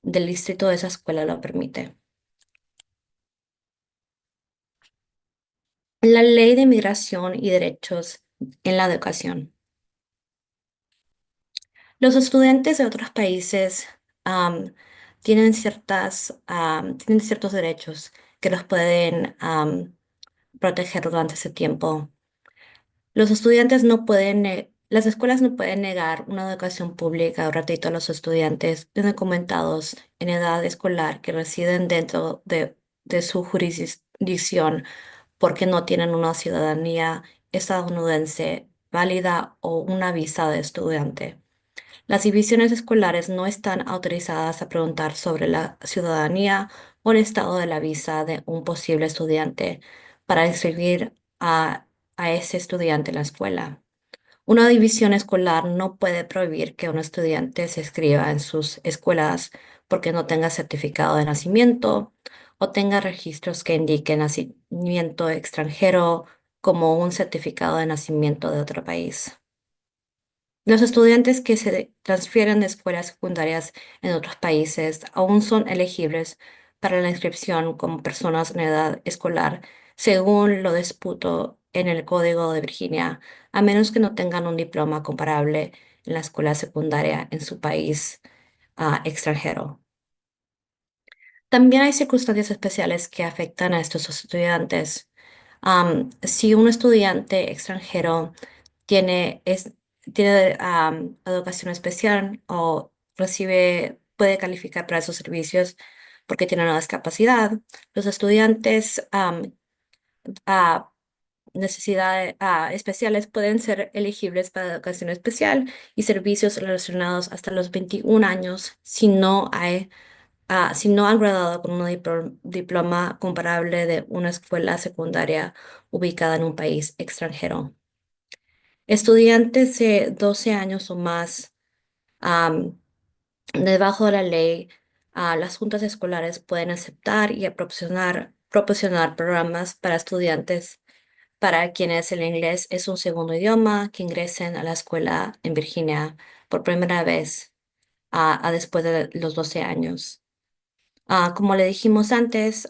del distrito de esa escuela lo permite. La Ley de Migración y Derechos en la Educación. Los estudiantes de otros países am, tienen ciertos derechos que los pueden proteger durante ese tiempo. Los estudiantes no pueden, las escuelas no pueden negar una educación pública o gratuita a los estudiantes indocumentados en edad escolar que residen dentro de su jurisdicción porque no tienen una ciudadanía estadounidense válida o una visa de estudiante. Las divisiones escolares no están autorizadas a preguntar sobre la ciudadanía o el estado de la visa de un posible estudiante para inscribir a ese estudiante en la escuela. Una división escolar no puede prohibir que un estudiante se inscriba en sus escuelas porque no tenga certificado de nacimiento o tenga registros que indiquen nacimiento extranjero como un certificado de nacimiento de otro país. Los estudiantes que se transfieren de escuelas secundarias en otros países aún son elegibles para la inscripción como personas en edad escolar, según lo disputo en el Código de Virginia, a menos que no tengan un diploma comparable en la escuela secundaria en su país extranjero. También hay circunstancias especiales que afectan a estos estudiantes. Si un estudiante extranjero tiene educación especial o puede calificar para esos servicios porque tiene una discapacidad, los estudiantes a necesidades especiales pueden ser elegibles para educación especial y servicios relacionados hasta los 21 años si no han graduado con un diploma comparable de una escuela secundaria ubicada en un país extranjero. Estudiantes de 12 años o más, am, debajo de la ley, las juntas escolares pueden aceptar y proporcionar programas para estudiantes para quienes el inglés es un segundo idioma que ingresen a la escuela en Virginia por primera vez a después de los 12 años. Como le dijimos antes,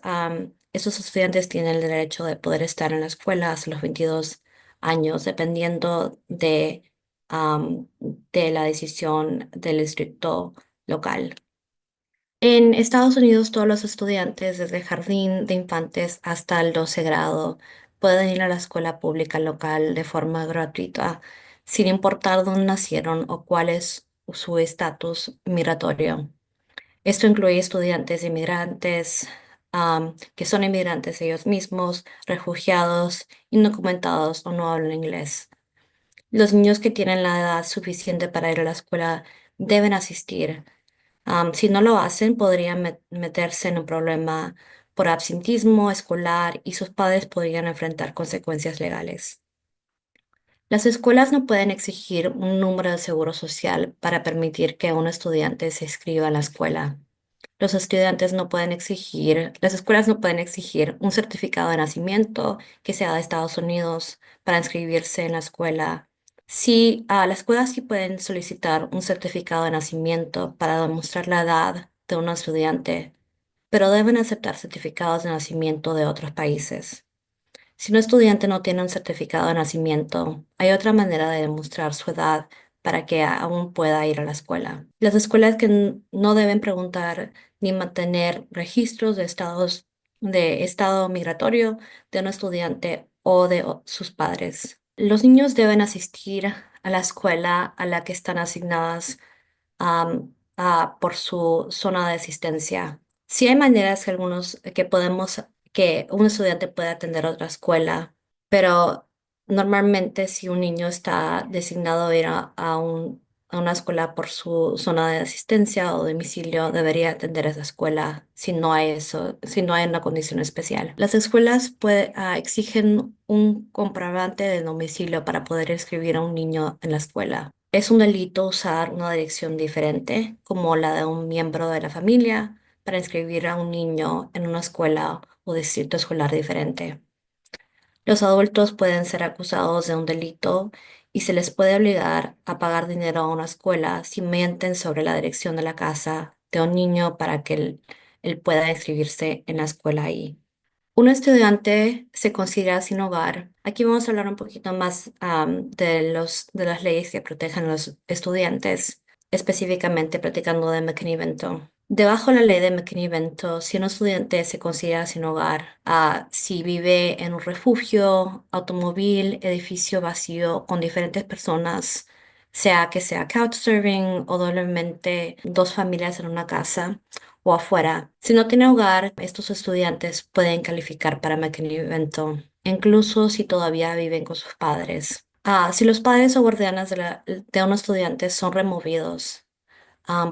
esos estudiantes tienen el derecho de poder estar en la escuela hasta los 22 años, dependiendo de la decisión del distrito local. En Estados Unidos, todos los estudiantes, desde el jardín de infantes hasta el 12 grado, pueden ir a la escuela pública local de forma gratuita, sin importar dónde nacieron o cuál es su estatus migratorio. Esto incluye estudiantes inmigrantes, que son inmigrantes ellos mismos, refugiados, indocumentados o no hablan inglés. Los niños que tienen la edad suficiente para ir a la escuela deben asistir. Si no lo hacen, podrían meterse en un problema por absentismo escolar y sus padres podrían enfrentar consecuencias legales. Las escuelas no pueden exigir un número de seguro social para permitir que un estudiante se inscriba en la escuela. Las escuelas no pueden exigir un certificado de nacimiento que sea de Estados Unidos para inscribirse en la escuela. Sí, las escuelas sí pueden solicitar un certificado de nacimiento para demostrar la edad de un estudiante, pero deben aceptar certificados de nacimiento de otros países. Si un estudiante no tiene un certificado de nacimiento, hay otra manera de demostrar su edad para que aún pueda ir a la escuela. Las escuelas que no deben preguntar ni mantener registros de estado migratorio de un estudiante o de sus padres. Los niños deben asistir a la escuela a la que están asignadas por su zona de asistencia. Sí hay maneras que un estudiante puede atender otra escuela, pero normalmente si un niño está designado a ir a una escuela por su zona de asistencia o domicilio, debería atender esa escuela si no hay una condición especial. Las escuelas exigen un comprobante de domicilio para poder inscribir a un niño en la escuela. Es un delito usar una dirección diferente, como la de un miembro de la familia, para inscribir a un niño en una escuela o distrito escolar diferente. Los adultos pueden ser acusados de un delito y se les puede obligar a pagar dinero a una escuela si mienten sobre la dirección de la casa de un niño para que él pueda inscribirse en la escuela ahí. Un estudiante se considera sin hogar. Aquí vamos a hablar un poquito más de las leyes que protegen a los estudiantes, específicamente platicando de McKinney-Vento. Debajo de la ley de McKinney-Vento, si un estudiante se considera sin hogar, si vive en un refugio, automóvil, edificio vacío con diferentes personas, sea que sea couchsurfing o doblemente dos familias en una casa, o afuera. Si no tiene hogar, estos estudiantes pueden calificar para McKinney-Vento, incluso si todavía viven con sus padres. Si los padres o guardianes de un estudiante son removidos,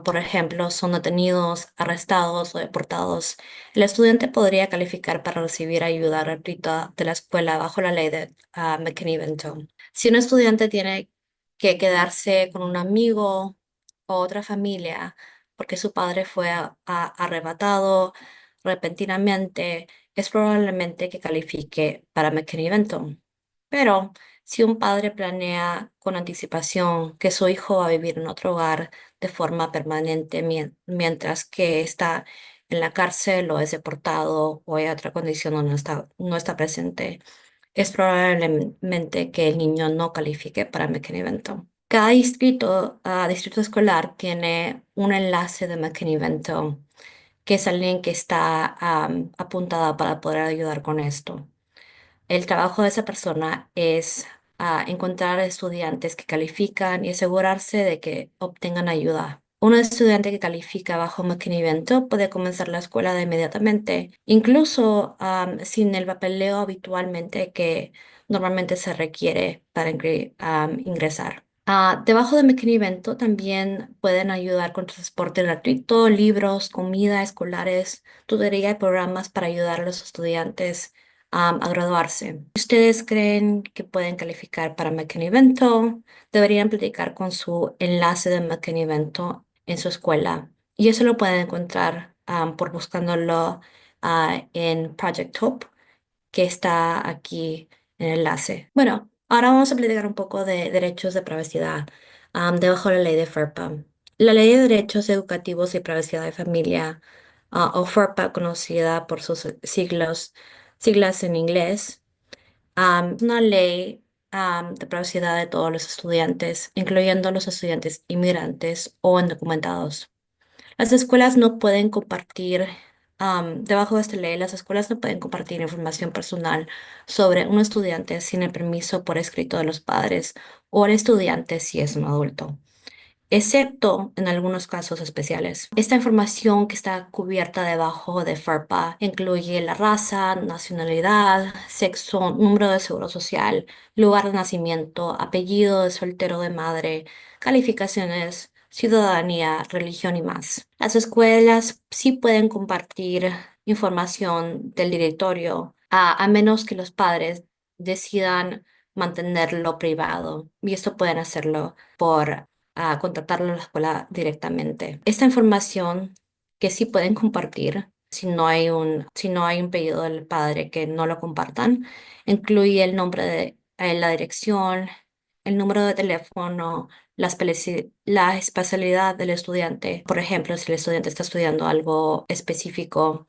por ejemplo, son detenidos, arrestados o deportados, el estudiante podría calificar para recibir ayuda gratuita de la escuela bajo la ley de McKinney-Vento. Si un estudiante tiene que quedarse con un amigo o otra familia porque su padre fue arrebatado repentinamente, es probablemente que califique para McKinney-Vento. Pero si un padre planea con anticipación que su hijo va a vivir en otro hogar de forma permanente mientras que está en la cárcel o es deportado o hay otra condición donde no está presente, es probablemente que el niño no califique para McKinney-Vento. Cada distrito escolar tiene un enlace de McKinney-Vento, que es alguien que está apuntada para poder ayudar con esto. El trabajo de esa persona es encontrar estudiantes que califican y asegurarse de que obtengan ayuda. Un estudiante que califica bajo McKinney-Vento puede comenzar la escuela de inmediatamente, incluso sin el papeleo habitualmente que normalmente se requiere para ingresar. Debajo de McKinney-Vento también pueden ayudar con transporte gratuito, libros, comida, escolares, tutoría y programas para ayudar a los estudiantes a graduarse. Si ustedes creen que pueden calificar para McKinney-Vento, deberían platicar con su enlace de McKinney-Vento en su escuela. Y eso lo pueden encontrar por buscándolo en Project Hope, que está aquí en el enlace. Bueno, ahora vamos a platicar un poco de derechos de privacidad debajo de la ley de FERPA. La Ley de Derechos Educativos y Privacidad de Familia, o FERPA, conocida por sus siglas en inglés, es una ley de privacidad de todos los estudiantes, incluyendo los estudiantes inmigrantes o indocumentados. Las escuelas no pueden compartir, debajo de esta ley, las escuelas no pueden compartir información personal sobre un estudiante sin el permiso por escrito de los padres o el estudiante si es un adulto, excepto en algunos casos especiales. Esta información que está cubierta debajo de FERPA incluye la raza, nacionalidad, sexo, número de seguro social, lugar de nacimiento, apellido de soltero de madre, calificaciones, ciudadanía, religión y más. Las escuelas sí pueden compartir información del directorio, a menos que los padres decidan mantenerlo privado, y esto pueden hacerlo por contactarlo a la escuela directamente. Esta información que sí pueden compartir, si no hay un pedido del padre que no lo compartan, incluye el nombre la dirección, el número de teléfono, la especialidad del estudiante. Por ejemplo, si el estudiante está estudiando algo específico,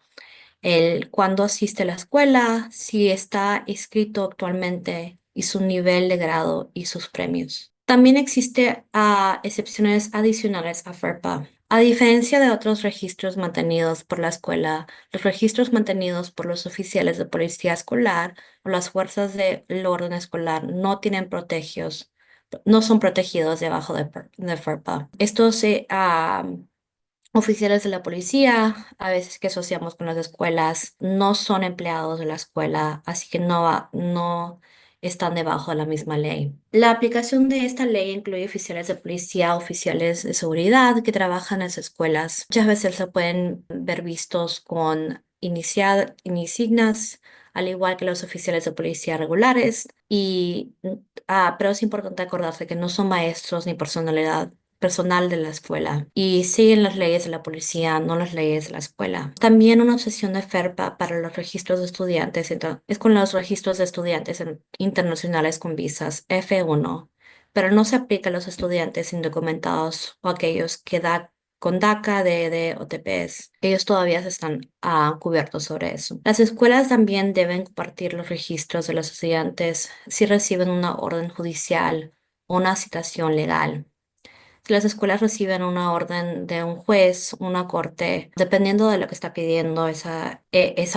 el cuándo asiste a la escuela, si está inscrito actualmente y su nivel de grado y sus premios. También existe excepciones adicionales a FERPA. A diferencia de otros registros mantenidos por la escuela, los registros mantenidos por los oficiales de policía escolar o las fuerzas del orden escolar no son protegidos debajo de FERPA. Oficiales de la policía, a veces que asociamos con las escuelas, no son empleados de la escuela, así que no están debajo de la misma ley. La aplicación de esta ley incluye oficiales de policía, oficiales de seguridad que trabajan en las escuelas. Muchas veces se pueden ver vistos con insignias, al igual que los oficiales de policía regulares, pero es importante acordarse que no son maestros ni personal de la escuela y siguen las leyes de la policía, no las leyes de la escuela. También una obsesión de FERPA para los registros de estudiantes es con los registros de estudiantes internacionales con visas F1, pero no se aplica a los estudiantes indocumentados o aquellos que con DACA, DED o TPS. Ellos todavía están cubiertos sobre eso. Las escuelas también deben compartir los registros de los estudiantes si reciben una orden judicial o una citación legal. Si las escuelas reciben una orden de un juez, una corte, dependiendo de lo que está pidiendo esa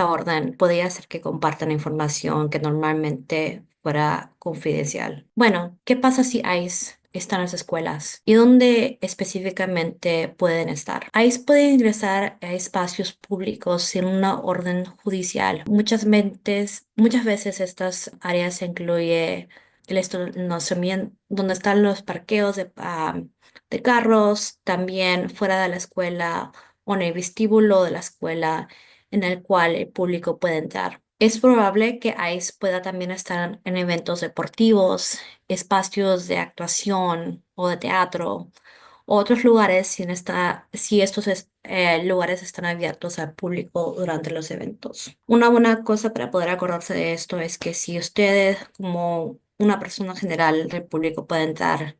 orden, podría ser que compartan información que normalmente fuera confidencial. Bueno, ¿qué pasa si ICE está en las escuelas? ¿Y dónde específicamente pueden estar? ICE puede ingresar a espacios públicos sin una orden judicial. Muchas veces estas áreas incluye el estacionamiento, donde están los parqueos de carros, también fuera de la escuela o en el vestíbulo de la escuela en el cual el público puede entrar. Es probable que ICE pueda también estar en eventos deportivos, espacios de actuación o de teatro, o otros lugares si estos lugares están abiertos al público durante los eventos. Una buena cosa para poder acordarse de esto es que si ustedes como una persona general del público puede entrar,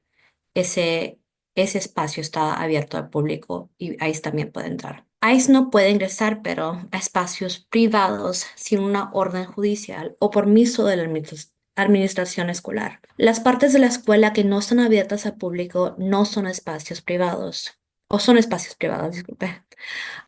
ese, ese espacio está abierto al público y ICE también puede entrar. ICE no puede ingresar, pero a espacios privados sin una orden judicial o permiso de la administración escolar. Las partes de la escuela que no están abiertas al público no son espacios privados, o son espacios privados, disculpe.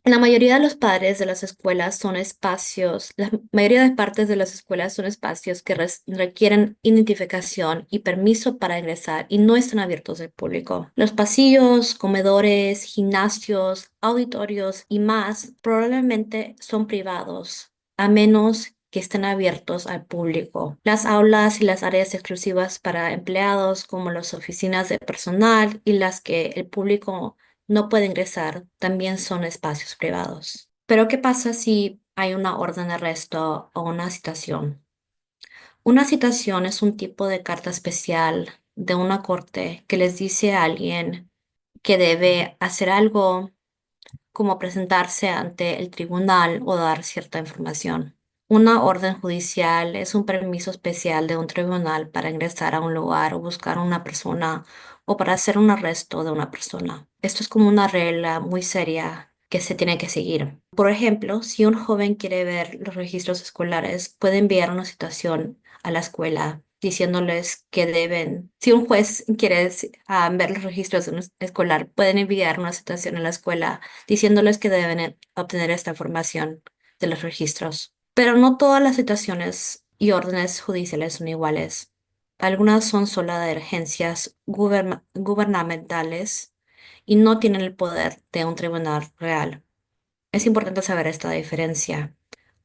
La mayoría de los padres de las escuelas son espacios, la mayoría de partes de las escuelas son espacios que requieren identificación y permiso para ingresar y no están abiertos al público. Los pasillos, comedores, gimnasios, auditorios y más probablemente son privados, a menos que estén abiertos al público. Las aulas y las áreas exclusivas para empleados, como las oficinas de personal y las que el público no puede ingresar, también son espacios privados. Pero ¿qué pasa si hay una orden de arresto o una citación? Una citación es un tipo de carta especial de una corte que les dice a alguien que debe hacer algo como presentarse ante el tribunal o dar cierta información. Una orden judicial es un permiso especial de un tribunal para ingresar a un lugar o buscar a una persona o para hacer un arresto de una persona. Esto es como una regla muy seria que se tiene que seguir. Por ejemplo, si un joven quiere ver los registros escolares, puede enviar una citación a la escuela diciéndoles que deben, si un juez quiere ver los registros de un escolar, pueden enviar una citación a la escuela diciéndoles que deben obtener esta información de los registros. Pero no todas las citaciones y órdenes judiciales son iguales. Algunas son solo de agencias gubernamentales y no tienen el poder de un tribunal real. Es importante saber esta diferencia.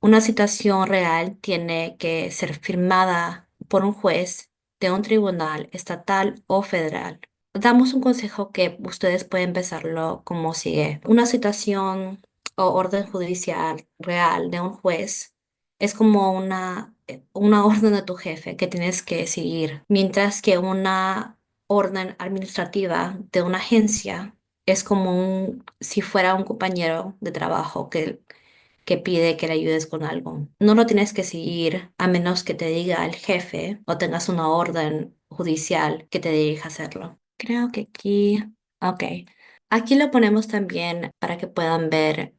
Una citación real tiene que ser firmada por un juez de un tribunal estatal o federal. Damos un consejo que ustedes pueden empezarlo como sigue. Una citación o orden judicial real de un juez es como una orden de tu jefe que tienes que seguir, mientras que una orden administrativa de una agencia es como si fuera un compañero de trabajo que pide que le ayudes con algo. No lo tienes que seguir a menos que te diga el jefe o tengas una orden judicial que te dirija a hacerlo. Creo que aquí, ok. Aquí lo ponemos también para que puedan ver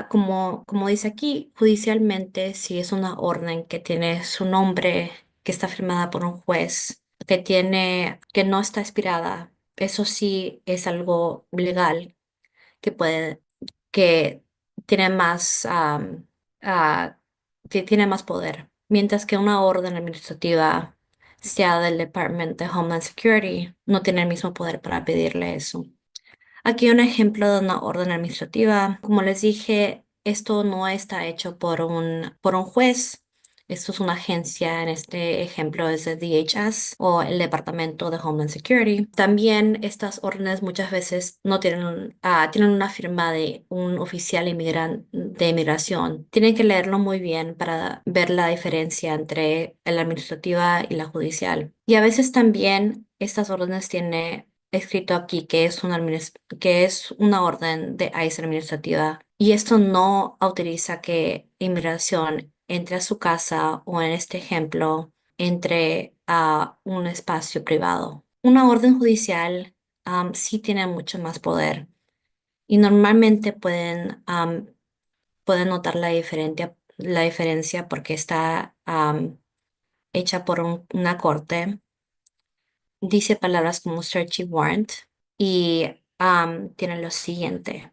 como dice aquí, judicialmente, si es una orden que tiene su nombre, que está firmada por un juez, que no está expirada, eso sí es algo legal que puede, que tiene ah, tiene más poder. Mientras que una orden administrativa, sea del Department de Homeland Security, no tiene el mismo poder para pedirle eso. Aquí un ejemplo de una orden administrativa. Como les dije, esto no está hecho por un juez. Esto es una agencia, en este ejemplo es el DHS o el Departamento de Homeland Security. También estas órdenes muchas veces no tienen una firma de un oficial de inmigración. Tienen que leerlo muy bien para ver la diferencia entre la administrativa y la judicial. Y a veces también estas órdenes tienen escrito aquí que es una orden de ICE administrativa y esto no autoriza que inmigración entre a su casa o en este ejemplo entre a un espacio privado. Una orden judicial sí tienen mucho más poder y normalmente pueden notar la diferencia porque está hecha por una corte. Dice palabras como search y warrant y tiene lo siguiente.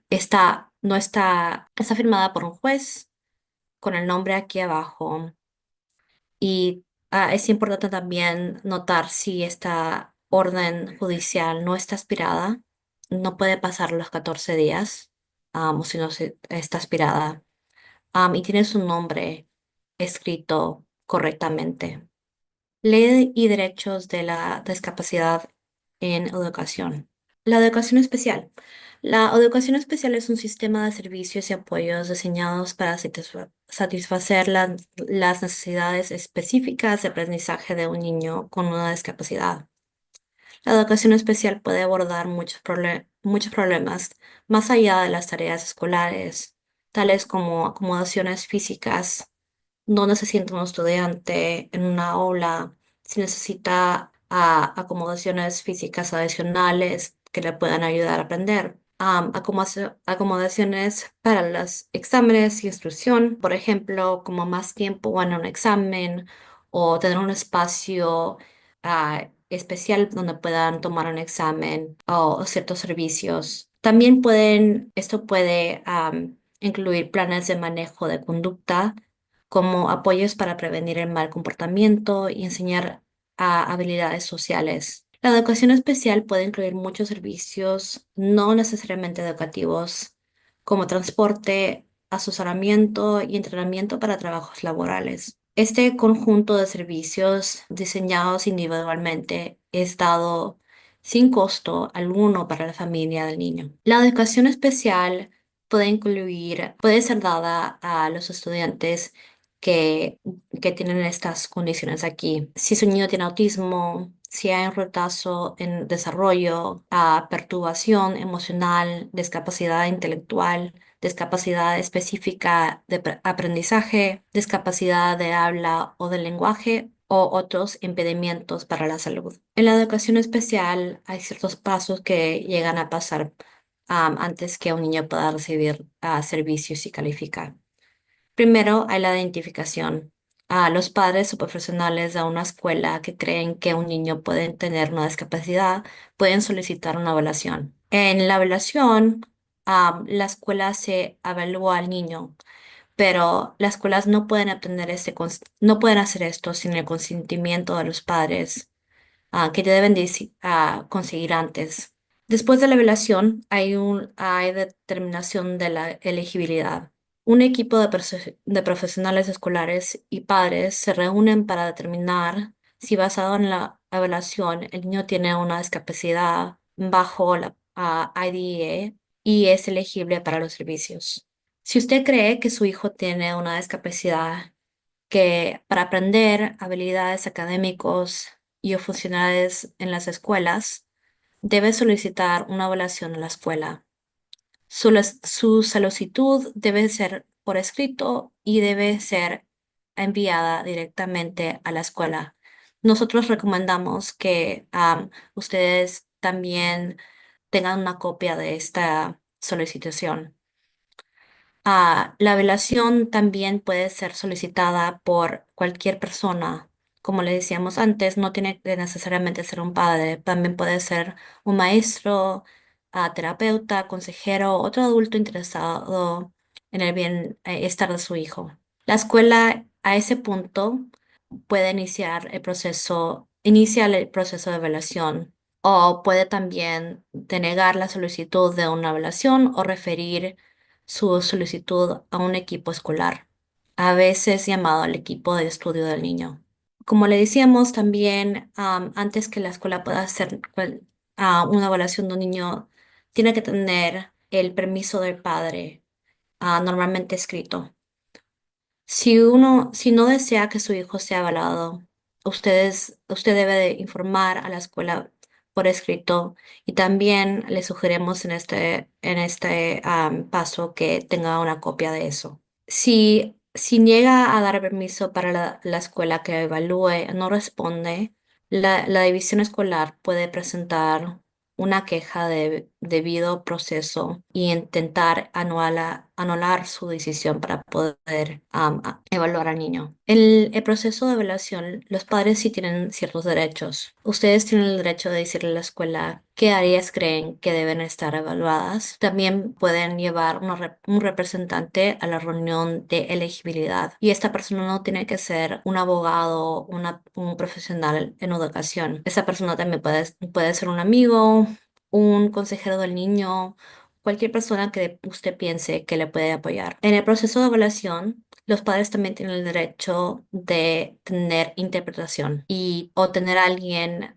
No está firmada por un juez con el nombre aquí abajo y es importante también notar si esta orden judicial no está aspirada, no puede pasar los 14 días, o si no está aspirada, y tiene su nombre escrito correctamente. Ley y derechos de la discapacidad en educación. La educación especial. La educación especial es un sistema de servicios y apoyos diseñados para satisfacer las necesidades específicas de aprendizaje de un niño con una discapacidad. La educación especial puede abordar muchos problemas más allá de las tareas escolares, tales como acomodaciones físicas, dónde se sienta un estudiante en una aula, si necesita acomodaciones físicas adicionales que le puedan ayudar a aprender. Acomodaciones para los exámenes y instrucción, por ejemplo, como más tiempo en un examen o tener un espacio especial donde puedan tomar un examen o ciertos servicios. También esto puede incluir planes de manejo de conducta como apoyos para prevenir el mal comportamiento y enseñar habilidades sociales. La educación especial puede incluir muchos servicios no necesariamente educativos, como transporte, asesoramiento y entrenamiento para trabajos laborales. Este conjunto de servicios diseñados individualmente es dado sin costo alguno para la familia del niño. La educación especial puede ser dada a los estudiantes que, que tienen estas condiciones aquí. Si su niño tiene autismo, si hay un retraso en desarrollo, perturbación emocional, discapacidad intelectual, discapacidad específica de aprendizaje, discapacidad de habla o del lenguaje o otros impedimentos para la salud. En la educación especial hay ciertos pasos que llegan a pasar antes que un niño pueda recibir servicios y calificar. Primero hay la identificación. Los padres o profesionales de una escuela que creen que un niño puede tener una discapacidad pueden solicitar una evaluación. En la evaluación, la escuela se evalúa al niño, pero las escuelas no pueden no pueden hacer esto sin el consentimiento de los padres que te deben conseguir antes. Después de la evaluación, hay determinación de la elegibilidad. Un equipo de profesionales escolares y padres se reúnen para determinar si basado en la evaluación el niño tiene una discapacidad bajo la IDEA y es elegible para los servicios. Si usted cree que su hijo tiene una discapacidad que para aprender habilidades académicos y o funcionales en las escuelas, debe solicitar una evaluación en la escuela. Su solicitud debe ser por escrito y debe ser enviada directamente a la escuela. Nosotros recomendamos que ustedes también tengan una copia de esta solicitación. La evaluación también puede ser solicitada por cualquier persona. Como le decíamos antes, no tiene que necesariamente ser un padre, también puede ser un maestro, terapeuta, consejero, otro adulto interesado en el bienestar de su hijo. La escuela a ese punto puede inicia el proceso de evaluación o puede también denegar la solicitud de una evaluación o referir su solicitud a un equipo escolar, a veces llamado el equipo de estudio del niño. Como le decíamos también, antes que la escuela pueda hacer una evaluación de un niño, tiene que tener el permiso del padre, normalmente escrito. Si no desea que su hijo sea evaluado, usted debe de informar a la escuela por escrito y también le sugerimos en este paso que tenga una copia de eso. Si niega a dar permiso para la escuela que evalúe, no responde, la división escolar puede presentar una queja de debido proceso y intentar anular su decisión para poder evaluar al niño. En el proceso de evaluación, los padres sí tienen ciertos derechos. Ustedes tienen el derecho de decirle a la escuela qué áreas creen que deben estar evaluadas. También pueden llevar un representante a la reunión de elegibilidad y esta persona no tiene que ser un abogado, un profesional en educación. Esa persona también puede ser un amigo, un consejero del niño, cualquier persona que usted piense que le puede apoyar. En el proceso de evaluación, los padres también tienen el derecho de tener interpretación y o tener alguien,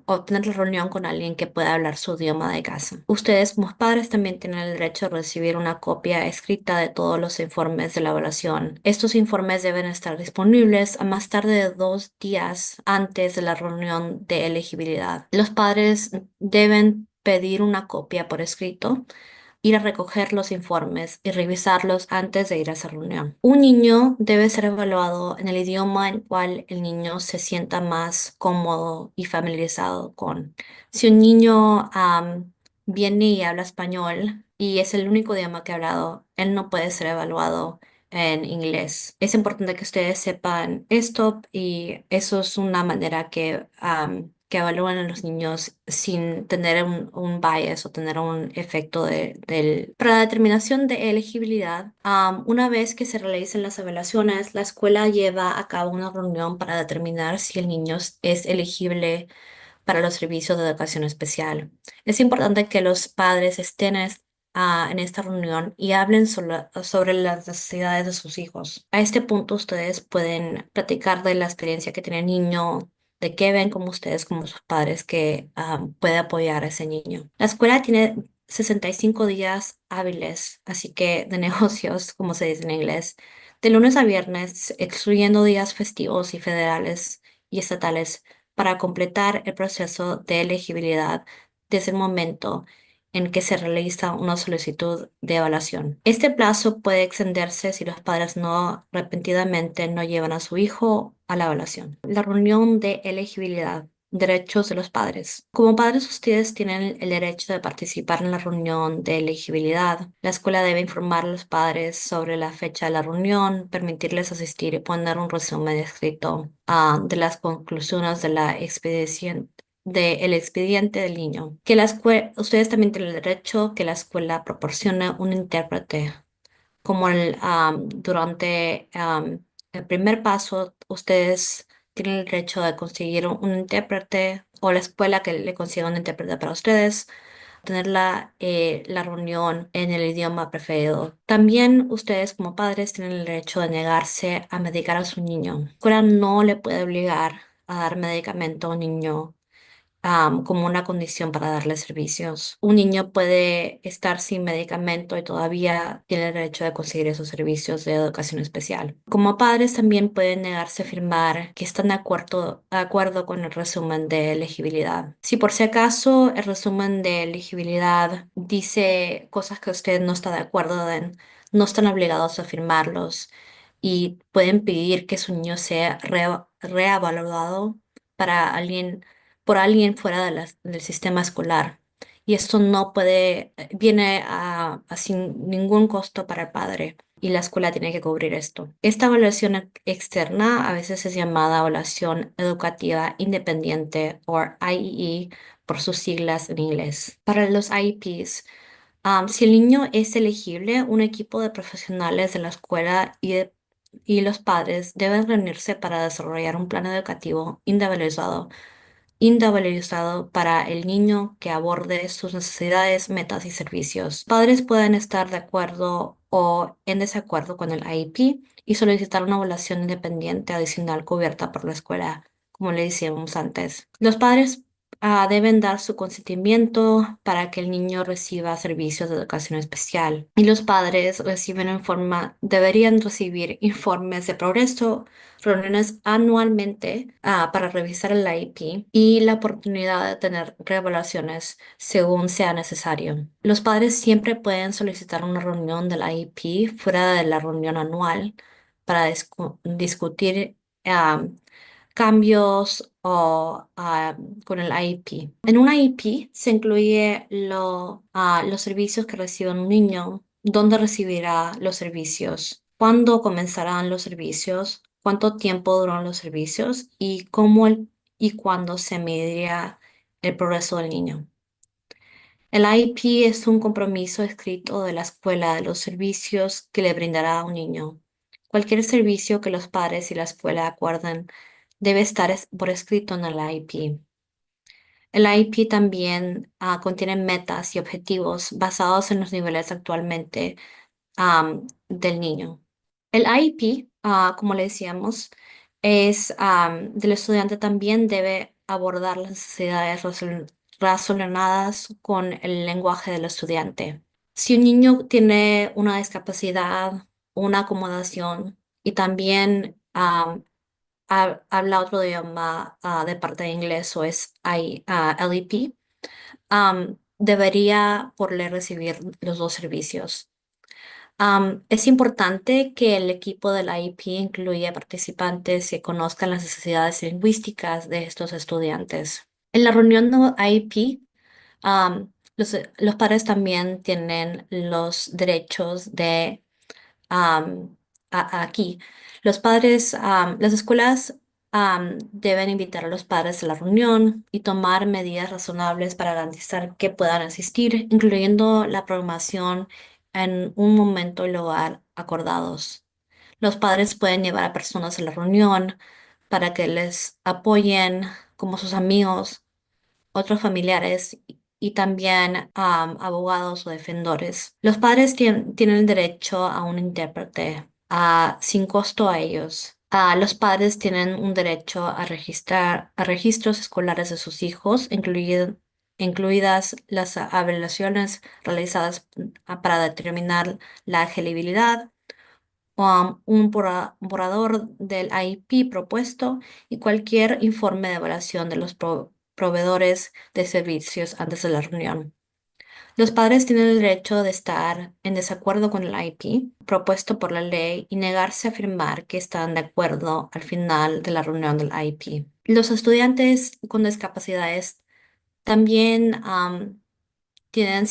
o tener la reunión con alguien que pueda hablar su idioma de casa. Ustedes como padres también tienen el derecho de recibir una copia escrita de todos los informes de la evaluación. Estos informes deben estar disponibles a más tarde de 2 días antes de la reunión de elegibilidad. Los padres deben pedir una copia por escrito, ir a recoger los informes y revisarlos antes de ir a esa reunión. Un niño debe ser evaluado en el idioma en cual el niño se sienta más cómodo y familiarizado con. Si un niño viene y habla español y es el único idioma que ha hablado, él no puede ser evaluado en inglés. Es importante que ustedes sepan esto y eso es una manera que evalúan a los niños sin tener un bias o tener un efecto Para la determinación de elegibilidad, una vez que se realicen las evaluaciones, la escuela lleva a cabo una reunión para determinar si el niño es elegible para los servicios de educación especial. Es importante que los padres estén en esta reunión y hablen sobre las necesidades de sus hijos. A este punto, ustedes pueden platicar de la experiencia que tiene el niño, de qué ven como ustedes, como sus padres, que puede apoyar a ese niño. La escuela tiene 65 días hábiles, así que de negocios, como se dice en inglés, de lunes a viernes, excluyendo días festivos y federales y estatales, para completar el proceso de elegibilidad desde el momento en que se realiza una solicitud de evaluación. Este plazo puede extenderse si los padres no repentinamente no llevan a su hijo a la evaluación. La reunión de elegibilidad. Derechos de los padres. Como padres, ustedes tienen el derecho de participar en la reunión de elegibilidad. La escuela debe informar a los padres sobre la fecha de la reunión, permitirles asistir y poner un resumen escrito de las conclusiones de la expedición del expediente del niño. Que ustedes también tienen el derecho que la escuela proporcione un intérprete como durante el primer paso, ustedes tienen el derecho de conseguir un intérprete o la escuela que le consiga un intérprete para ustedes, tener la reunión en el idioma preferido. También ustedes como padres tienen el derecho de negarse a medicar a su niño. La escuela no le puede obligar a dar medicamento a un niño como una condición para darle servicios. Un niño puede estar sin medicamento y todavía tiene el derecho de conseguir esos servicios de educación especial. Como padres también pueden negarse a firmar que están de acuerdo con el resumen de elegibilidad. Si por si acaso el resumen de elegibilidad dice cosas que usted no está de acuerdo en, no están obligados a firmarlos y pueden pedir que su niño sea reevaluado para alguien por alguien fuera del sistema escolar. Y esto no viene sin ningún costo para el padre y la escuela tiene que cubrir esto. Esta evaluación externa a veces es llamada evaluación educativa independiente o IEE por sus siglas en inglés. Para los IEPs, si el niño es elegible, un equipo de profesionales de la escuela y los padres deben reunirse para desarrollar un plan educativo individualizado para el niño que aborde sus necesidades, metas y servicios. Padres pueden estar de acuerdo o en desacuerdo con el IEP y solicitar una evaluación independiente adicional cubierta por la escuela, como le decíamos antes. Los padres deben dar su consentimiento para que el niño reciba servicios de educación especial y los padres deberían recibir informes de progreso, reuniones anualmente para revisar el IEP y la oportunidad de tener reevaluaciones según sea necesario. Los padres siempre pueden solicitar una reunión del IEP fuera de la reunión anual para discutir cambios con el IEP. En un IEP se incluye los servicios que recibe un niño, dónde recibirá los servicios, cuándo comenzarán los servicios, cuánto tiempo duran los servicios y y cuándo se medirá el progreso del niño. El IEP es un compromiso escrito de la escuela de los servicios que le brindará a un niño. Cualquier servicio que los padres y la escuela acuerden debe estar por escrito en el IEP. El IEP también contiene metas y objetivos basados en los niveles actualmente del niño. El IEP, como le decíamos, del estudiante también debe abordar las necesidades relacionadas con el lenguaje del estudiante. Si un niño tiene una discapacidad, una acomodación y también habla otro idioma de parte de inglés o es LEP, debería por ley recibir los dos servicios. Es importante que el equipo del IEP incluya participantes que conozcan las necesidades lingüísticas de estos estudiantes. En la reunión de IEP, los padres también tienen los derechos de aquí. Las escuelas deben invitar a los padres a la reunión y tomar medidas razonables para garantizar que puedan asistir, incluyendo la programación en un momento y lugar acordados. Los padres pueden llevar a personas a la reunión para que les apoyen, como sus amigos, otros familiares y también abogados o defensores. Los padres tienen derecho a un intérprete sin costo a ellos. Los padres tienen un derecho a registrar a registros escolares de sus hijos, incluidas las evaluaciones realizadas para determinar la elegibilidad, borrador del IEP propuesto y cualquier informe de evaluación de los proveedores de servicios antes de la reunión. Los padres tienen el derecho de estar en desacuerdo con el IEP propuesto por la ley y negarse a afirmar que están de acuerdo al final de la reunión del IEP. Los estudiantes con discapacidades también tienen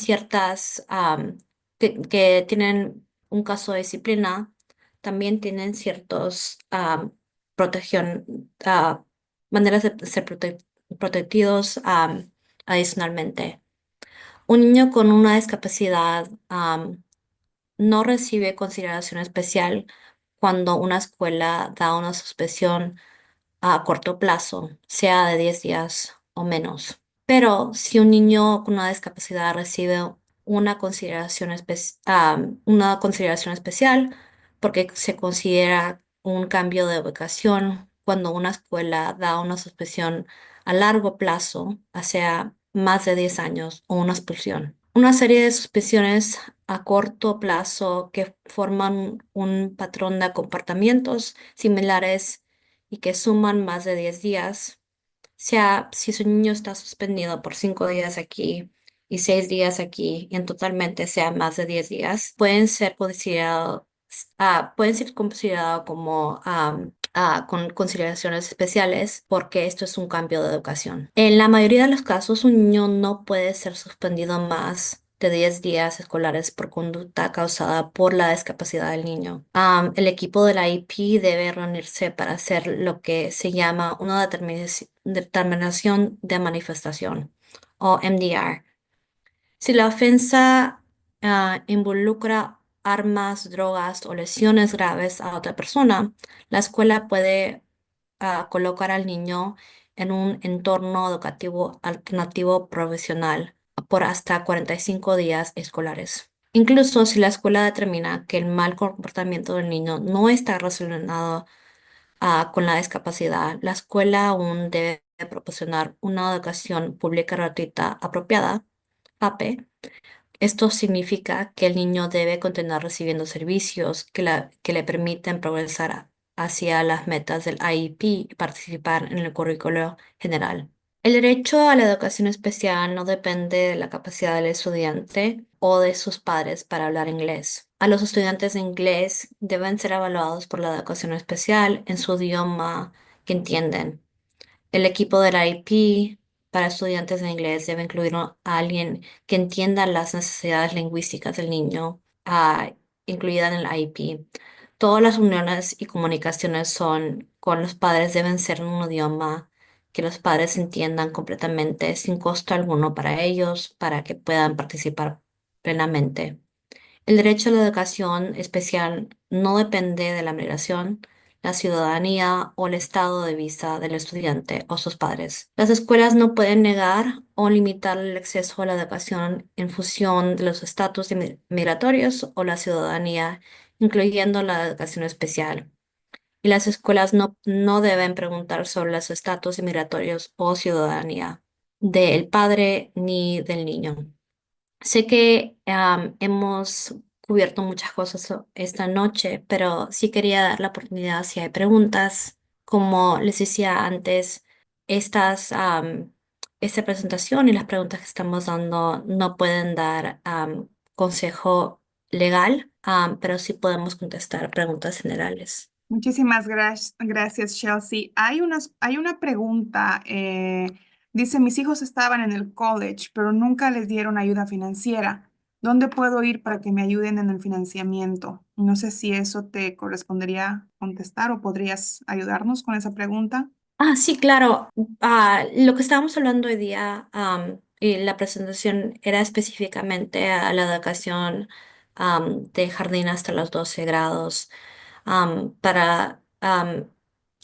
que tienen un caso de disciplina, también tienen ciertos protección, maneras de ser protegidos adicionalmente. Un niño con una discapacidad no recibe consideración especial cuando una escuela da una suspensión a corto plazo, sea de 10 días o menos. Pero si un niño con una discapacidad recibe una consideración especial, porque se considera un cambio de ubicación cuando una escuela da una suspensión a largo plazo, hacia más de 10 años, o una expulsión. Una serie de suspensiones a corto plazo que forman un patrón de comportamientos similares y que suman más de 10 días, sea si su niño está suspendido por 5 días aquí y 6 días aquí, y en totalmente sea más de 10 días, pueden ser considerados como con consideraciones especiales porque esto es un cambio de educación. En la mayoría de los casos, un niño no puede ser suspendido más de 10 días escolares por conducta causada por la discapacidad del niño. El equipo de la IP debe reunirse para hacer lo que se llama una determinación de manifestación o MDR. Si la ofensa involucra armas, drogas o lesiones graves a otra persona, la escuela puede colocar al niño en un entorno educativo alternativo profesional por hasta 45 días escolares. Incluso si la escuela determina que el mal comportamiento del niño no está relacionado con la discapacidad, la escuela aún debe proporcionar una educación pública gratuita apropiada, PAPE. Esto significa que el niño debe continuar recibiendo servicios que le permiten progresar hacia las metas del IEP y participar en el currículo general. El derecho a la educación especial no depende de la capacidad del estudiante o de sus padres para hablar inglés. A los estudiantes de inglés deben ser evaluados por la educación especial en su idioma que entienden. El equipo del IP para estudiantes de inglés debe incluir a alguien que entienda las necesidades lingüísticas del niño, incluida en el IP. Todas las reuniones y comunicaciones con los padres deben ser en un idioma que los padres entiendan completamente, sin costo alguno para ellos, para que puedan participar plenamente. El derecho a la educación especial no depende de la migración, la ciudadanía o el estado de vista del estudiante o sus padres. Las escuelas no pueden negar o limitar el acceso a la educación en función de los estatus migratorios o la ciudadanía, incluyendo la educación especial. Y las escuelas no deben preguntar sobre los estatus migratorios o ciudadanía del padre ni del niño. Sé que hemos cubierto muchas cosas esta noche, pero sí quería dar la oportunidad si hay preguntas. Como les decía antes, esta presentación y las preguntas que estamos dando no pueden dar consejo legal, pero sí podemos contestar preguntas generales. Muchísimas gracias, Chelsea. Hay una pregunta. Dice, mis hijos estaban en el college, pero nunca les dieron ayuda financiera. ¿Dónde puedo ir para que me ayuden en el financiamiento? No sé si eso te correspondería contestar o podrías ayudarnos con esa pregunta. Sí, claro. Lo que estábamos hablando hoy día, y la presentación era específicamente a la educación de jardín hasta los 12 grados, para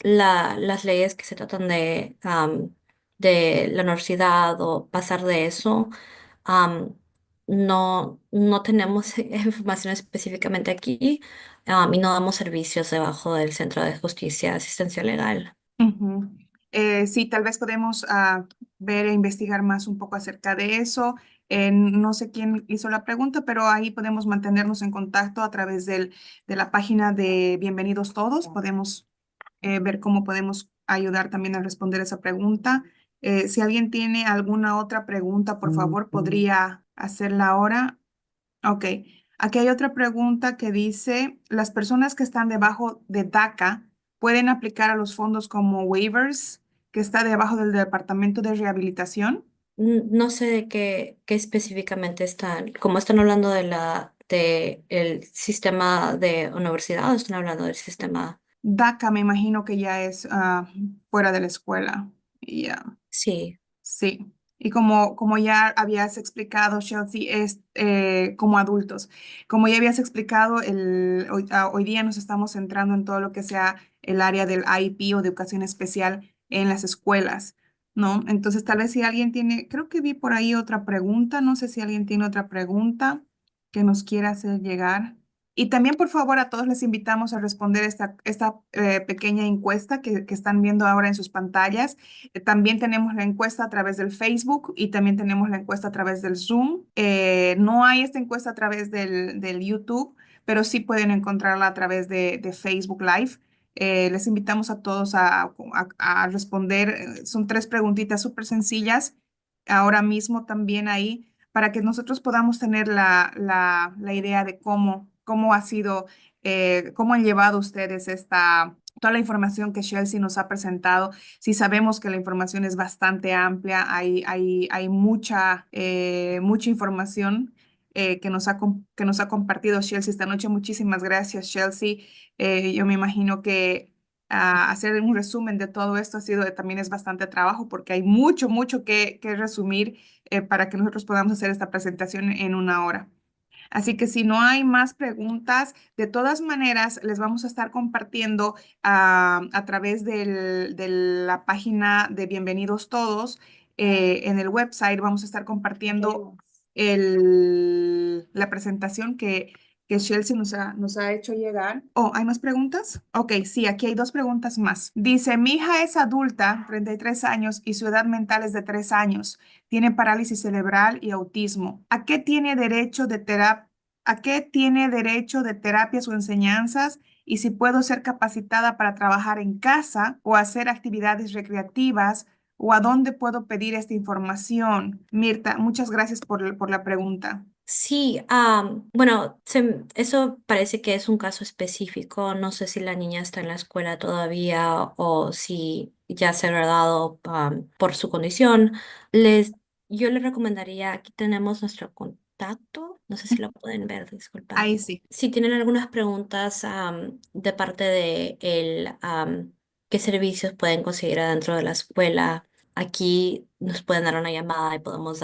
las leyes que se tratan de la universidad o pasar de eso. am, no tenemos información específicamente aquí, y no damos servicios debajo del Centro de Justicia Asistencia Legal. Ujú. Sí, tal vez podemos ver e investigar más un poco acerca de eso. No sé quién hizo la pregunta, pero ahí podemos mantenernos en contacto a través de la página de Bienvenidos Todos. Podemos ver cómo podemos ayudar también a responder esa pregunta. Si alguien tiene alguna otra pregunta, por favor, podría hacerla ahora. Ok, aquí hay otra pregunta que dice, ¿las personas que están debajo de DACA pueden aplicar a los fondos como waivers que está debajo del Departamento de Rehabilitación? No sé de qué específicamente están, como están hablando de el sistema de universidad, o están hablando del sistema, DACA me imagino que ya es fuera de la escuela. Ya. sí. Sí, y como ya habías explicado, Chelsea, es como adultos. Como ya habías explicado, hoy día nos estamos centrando en todo lo que sea el área del IEP o de educación especial en las escuelas, ¿no? Entonces, tal vez si alguien tiene, creo que vi por ahí otra pregunta, no sé si alguien tiene otra pregunta que nos quiera hacer llegar. Y también, por favor, a todos les invitamos a responder esta pequeña encuesta que están viendo ahora en sus pantallas. También tenemos la encuesta a través del Facebook y también tenemos la encuesta a través del Zoom. No hay esta encuesta a través del YouTube, pero sí pueden encontrarla a través de Facebook Live. Les invitamos a todos a responder. Son tres preguntitas súper sencillas ahora mismo también ahí para que nosotros podamos tener la idea de cómo ha sido, cómo han llevado ustedes toda la información que Chelsea nos ha presentado. Sí sabemos que la información es bastante amplia, hay mucha información que nos ha compartido Chelsea esta noche. Muchísimas gracias, Chelsea. Yo me imagino que hacer un resumen de todo esto también es bastante trabajo porque hay mucho que resumir para que nosotros podamos hacer esta presentación en una hora. Así que si no hay más preguntas, de todas maneras les vamos a estar compartiendo a través de la página de Bienvenidos Todos en el website. Vamos a estar compartiendo la presentación que Chelsea nos ha hecho llegar. Oh, ¿hay más preguntas? Ok, sí, aquí hay dos preguntas más. Dice, mi hija es adulta, 33 años, y su edad mental es de 3 años. Tiene parálisis cerebral y autismo. ¿A qué tiene derecho de terapias o enseñanzas? Y si puedo ser capacitada para trabajar en casa o hacer actividades recreativas, o a dónde puedo pedir esta información. Mirta, muchas gracias por la pregunta. Sí, bueno, eso parece que es un caso específico. No sé si la niña está en la escuela todavía o si ya se ha graduado, por su condición. Les, yo le recomendaría, aquí tenemos nuestro contacto, no sé si lo pueden ver, disculpa. Ahí sí. Si tienen algunas preguntas, de parte de qué servicios pueden conseguir adentro de la escuela. Aquí nos pueden dar una llamada y podemos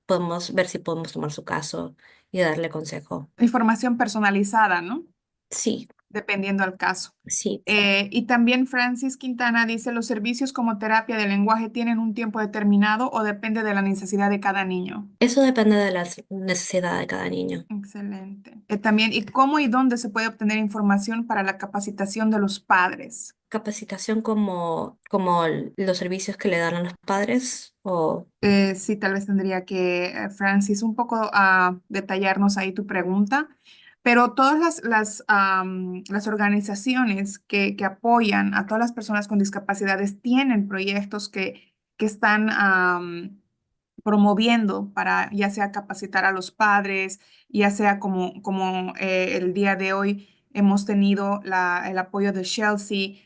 podemos ver si podemos tomar su caso y darle consejo. Información personalizada, ¿no? Sí, Dependiendo al caso. sí. Y también Francis Quintana dice, ¿los servicios como terapia de lenguaje tienen un tiempo determinado o depende de la necesidad de cada niño? Eso depende de la necesidad de cada niño. Excelente. También, ¿y cómo y dónde se puede obtener información para la capacitación de los padres? Capacitación como los servicios que le dan a los padres o... Sí, tal vez tendría que, Francis, un poco detallarnos ahí tu pregunta, pero todas las organizaciones que apoyan a todas las personas con discapacidades tienen proyectos que están promoviendo para ya sea capacitar a los padres, ya sea como el día de hoy hemos tenido el apoyo de Chelsea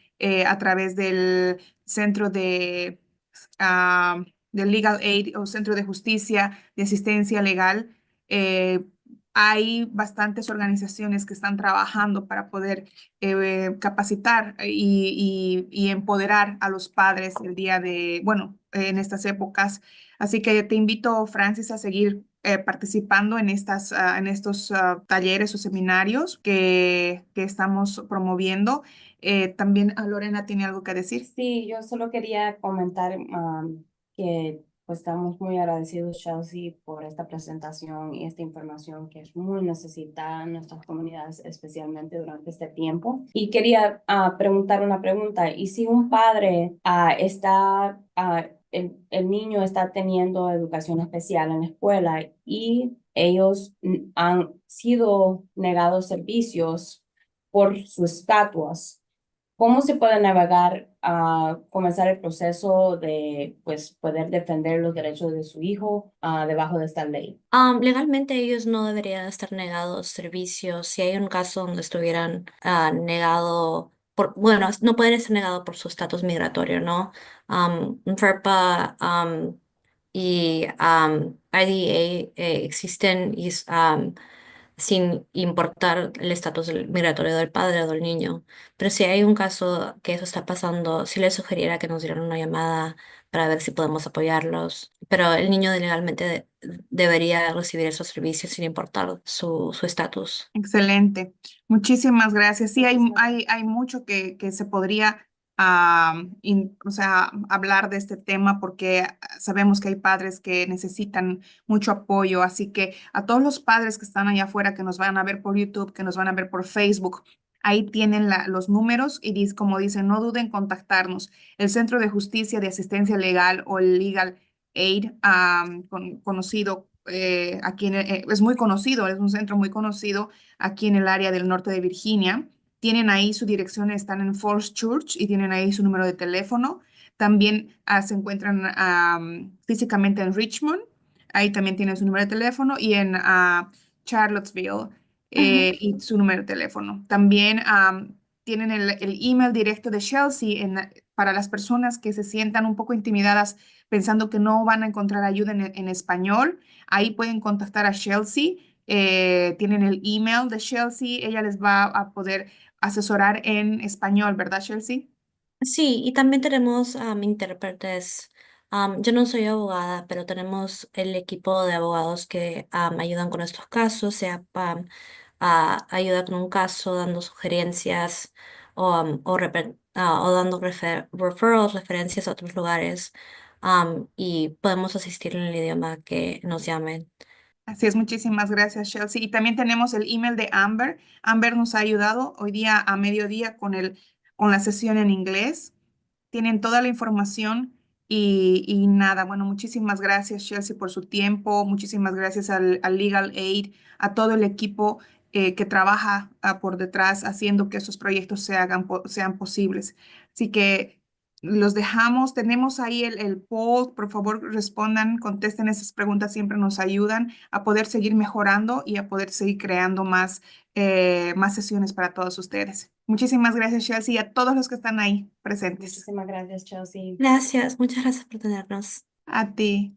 a través del centro de Legal Aid o Centro de Justicia, de Asistencia Legal. eh, Hay bastantes organizaciones que están trabajando para poder capacitar y empoderar a los padres el día de, bueno, en estas épocas. Así que te invito, Francis, a seguir participando en en estos talleres o seminarios que estamos promoviendo. También Lorena tiene algo que decir. Sí, yo solo quería comentar que pues estamos muy agradecidos, Chelsea, por esta presentación y esta información que es muy necesitada en nuestras comunidades, especialmente durante este tiempo. Y quería preguntar una pregunta. ¿Y si un padre el niño está teniendo educación especial en la escuela y ellos han sido negados servicios por sus estatus? ¿Cómo se puede navegar a comenzar el proceso de pues, poder defender los derechos de su hijo debajo de esta ley? Legalmente ellos no deberían estar negados servicios. Si hay un caso donde estuvieran negado por, bueno, no pueden estar negados por su estatus migratorio, ¿no? FERPA y IDEA existen sin importar el estatus migratorio del padre o del niño. Pero si hay un caso que eso está pasando, sí les sugeriría que nos dieran una llamada para ver si podemos apoyarlos. Pero el niño legalmente debería recibir esos servicios sin importar su estatus. Excelente. Muchísimas gracias. Sí, Muchísimas hay mucho que se podría, o sea, hablar de este tema porque sabemos que hay padres que necesitan mucho apoyo. Así que a todos los padres que están allá afuera, que nos van a ver por YouTube, que nos van a ver por Facebook, ahí tienen los números y como dicen, no duden en contactarnos. El Centro de Justicia de Asistencia Legal o el Legal Aid, conocido aquí es muy conocido, es un centro muy conocido aquí en el área del norte de Virginia. Tienen ahí su dirección, están en Falls Church y tienen ahí su número de teléfono. También se encuentran físicamente en Richmond, ahí también tienen su número de teléfono y en Charlottesville Ujú. y su número de teléfono. También tienen el email directo de Chelsea para las personas que se sientan un poco intimidadas pensando que no van a encontrar ayuda en español. Ahí pueden contactar a Chelsea, tienen el email de Chelsea, ella les va a poder asesorar en español, ¿verdad, Chelsea? Sí, y también tenemos intérpretes. Yo no soy abogada, pero tenemos el equipo de abogados que ayudan con estos casos, sea ayuda con un caso, dando sugerencias o dando referrals, referencias a otros lugares. Y podemos asistir en el idioma que nos llamen. Así es, muchísimas gracias, Chelsea. Y también tenemos el email de Amber. Amber nos ha ayudado hoy día a mediodía con la sesión en inglés. Tienen toda la información y nada, bueno, muchísimas gracias, Chelsea, por su tiempo. Muchísimas gracias al Legal Aid, a todo el equipo que trabaja por detrás haciendo que esos proyectos sean posibles. Así que los dejamos, tenemos ahí el poll, por favor respondan, contesten esas preguntas, siempre nos ayudan a poder seguir mejorando y a poder seguir creando más sesiones para todos ustedes. Muchísimas gracias, Chelsea, y a todos los que están ahí presentes. Muchísimas gracias, Chelsea. Gracias, muchas gracias por tenernos. A ti.